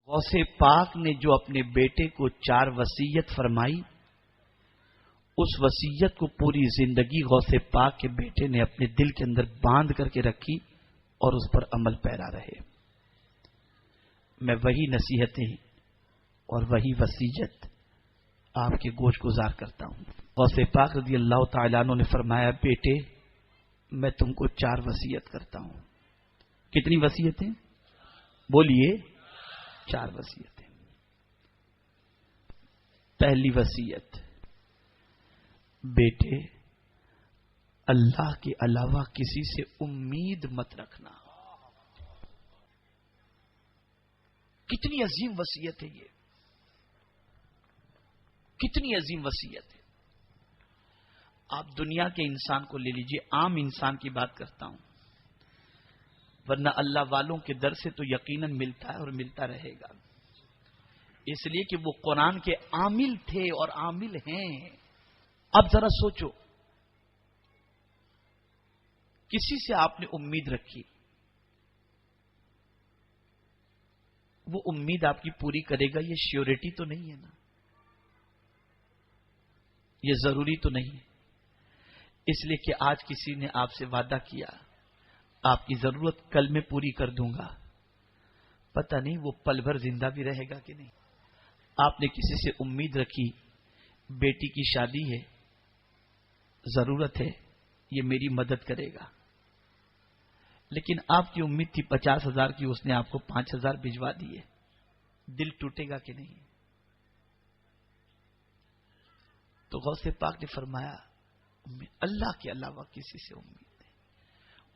غوث پاک نے جو اپنے بیٹے کو 4 وصیت فرمائی، اس وصیت کو پوری زندگی غوث پاک کے بیٹے نے اپنے دل کے اندر باندھ کر کے رکھی اور اس پر عمل پیرا رہے۔ میں وہی نصیحتیں اور وہی وصیت آپ کے گوش گزار کرتا ہوں۔ غوث پاک رضی اللہ تعالیٰ عنہ نے فرمایا، بیٹے میں تم کو 4 وصیت کرتا ہوں۔ کتنی وصیتیں؟ بولیے، 4 وصیتیں۔ پہلی وصیت، بیٹے اللہ کے علاوہ کسی سے امید مت رکھنا۔ کتنی عظیم وصیت ہے یہ، کتنی عظیم وصیت ہے۔ آپ دنیا کے انسان کو لے لیجئے، عام انسان کی بات کرتا ہوں، ورنہ اللہ والوں کے در سے تو یقیناً ملتا ہے اور ملتا رہے گا، اس لیے کہ وہ قرآن کے عامل تھے اور عامل ہیں۔ اب ذرا سوچو، کسی سے آپ نے امید رکھی، وہ امید آپ کی پوری کرے گا، یہ شیورٹی تو نہیں ہے نا، یہ ضروری تو نہیں ہے۔ اس لیے کہ آج کسی نے آپ سے وعدہ کیا آپ کی ضرورت کل میں پوری کر دوں گا، پتہ نہیں وہ پل بھر زندہ بھی رہے گا کہ نہیں۔ آپ نے کسی سے امید رکھی، بیٹی کی شادی ہے، ضرورت ہے، یہ میری مدد کرے گا، لیکن آپ کی امید تھی 50,000 کی، اس نے آپ کو 5,000 بھجوا دیے، دل ٹوٹے گا کہ نہیں؟ تو غوث پاک نے فرمایا، اللہ کے علاوہ کسی سے امید نہیں۔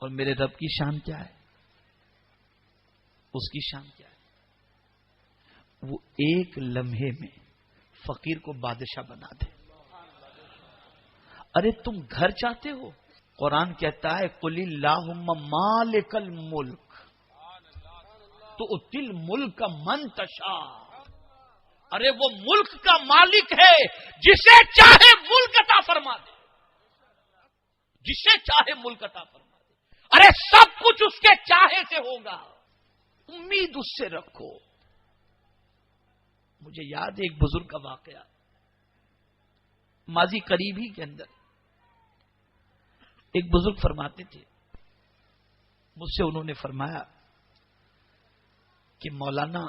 اور میرے رب کی شان کیا ہے؟ اس کی شان کیا ہے؟ وہ ایک لمحے میں فقیر کو بادشاہ بنا دے۔ ارے تم گھر چاہتے ہو؟ قرآن کہتا ہے قل اللہم مالک الملک تؤتی الملک من تشاء۔ ارے وہ ملک کا مالک ہے، جسے چاہے ملک عطا فرما دے، جسے چاہے ملک عطا فرما دے۔ ارے سب کچھ اس کے چاہے سے ہوگا، امید اس سے رکھو۔ مجھے یاد ہے ایک بزرگ کا واقعہ، ماضی قریب ہی کے اندر ایک بزرگ فرماتے تھے، مجھ سے انہوں نے فرمایا کہ مولانا،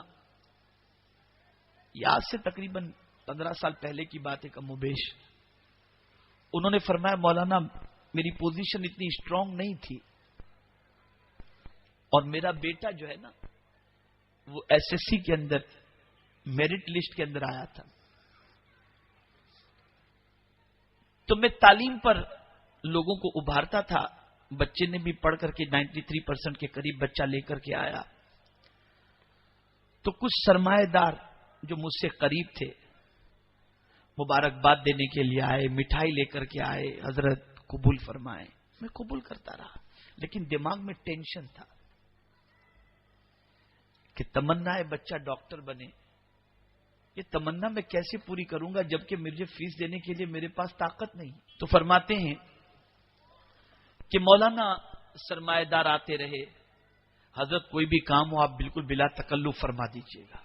یاد سے تقریباً 15 سال پہلے کی بات ہے کم و بیش، انہوں نے فرمایا مولانا میری پوزیشن اتنی اسٹرانگ نہیں تھی، اور میرا بیٹا جو ہے نا وہ ایس ایس سی کے اندر میرٹ لسٹ کے اندر آیا تھا، تو میں تعلیم پر لوگوں کو ابھارتا تھا، بچے نے بھی پڑھ کر کے 93% کے قریب بچہ لے کر کے آیا، تو کچھ سرمایہ دار جو مجھ سے قریب تھے مبارکباد دینے کے لیے آئے، مٹھائی لے کر کے آئے، حضرت قبول فرمائے۔ میں قبول کرتا رہا، لیکن دماغ میں ٹینشن تھا کہ تمنا ہے بچہ ڈاکٹر بنے، یہ تمنا میں کیسے پوری کروں گا جبکہ مجھے فیس دینے کے لیے میرے پاس طاقت نہیں۔ تو فرماتے ہیں کہ مولانا سرمایہ دار آتے رہے، حضرت کوئی بھی کام ہو آپ بالکل بلا تکلف فرما دیجیے گا۔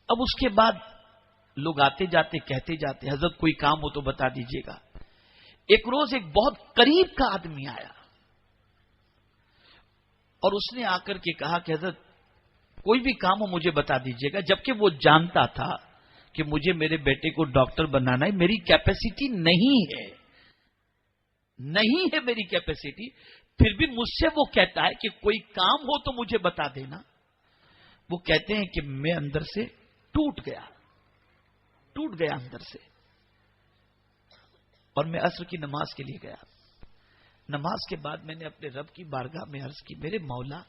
اب اس کے بعد لوگ آتے جاتے کہتے جاتے، حضرت کوئی کام ہو تو بتا دیجیے گا۔ ایک روز ایک بہت قریب کا آدمی آیا اور اس نے آ کر کے کہا کہ حضرت کوئی بھی کام ہو مجھے بتا دیجیے گا، جبکہ وہ جانتا تھا کہ مجھے میرے بیٹے کو ڈاکٹر بنانا ہے، میری کیپیسٹی نہیں ہے، نہیں ہے میری کیپیسٹی، پھر بھی مجھ سے وہ کہتا ہے کہ کوئی کام ہو تو مجھے بتا دینا۔ وہ کہتے ہیں کہ میں اندر سے ٹوٹ گیا اندر سے، اور میں عصر کی نماز کے لیے گیا۔ نماز کے بعد میں نے اپنے رب کی بارگاہ میں عرض کی، میرے مولا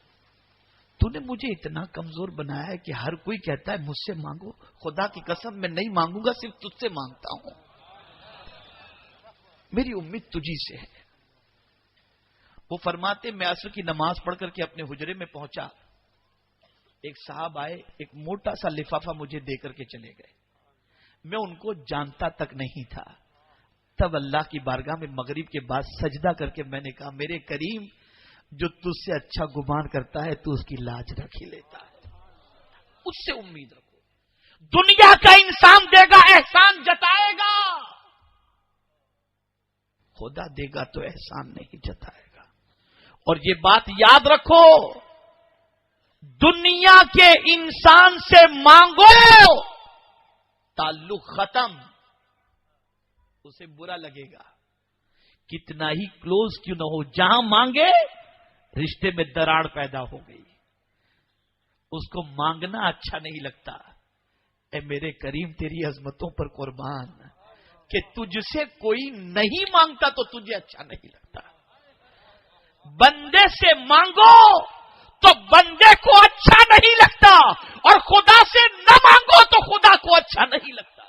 تو نے مجھے اتنا کمزور بنایا ہے کہ ہر کوئی کہتا ہے مجھ سے مانگو، خدا کی قسم میں نہیں مانگوں گا، صرف تجھ سے مانگتا ہوں، میری امید تجھی سے ہے۔ وہ فرماتے میں عصر کی نماز پڑھ کر کے اپنے حجرے میں پہنچا، ایک صاحب آئے، ایک موٹا سا لفافہ مجھے دے کر کے چلے گئے، میں ان کو جانتا تک نہیں تھا۔ تب اللہ کی بارگاہ میں مغرب کے بعد سجدہ کر کے میں نے کہا، میرے کریم جو تجھ سے اچھا گمان کرتا ہے تو اس کی لاج رکھ ہی لیتا ہے. اس سے امید رکھو. دنیا کا انسان دے گا احسان جتائے گا، خدا دے گا تو احسان نہیں جتائے گا. اور یہ بات یاد رکھو، دنیا کے انسان سے مانگو تعلق ختم، اسے برا لگے گا کتنا ہی کلوز کیوں نہ ہو. جہاں مانگے رشتے میں دراڑ پیدا ہو گئی، اس کو مانگنا اچھا نہیں لگتا. اے میرے کریم تیری عظمتوں پر قربان کہ تجھ سے کوئی نہیں مانگتا تو تجھے اچھا نہیں لگتا. بندے سے مانگو تو بندے کو اچھا نہیں لگتا، اور خدا سے نہ مانگو تو خدا کو اچھا نہیں لگتا.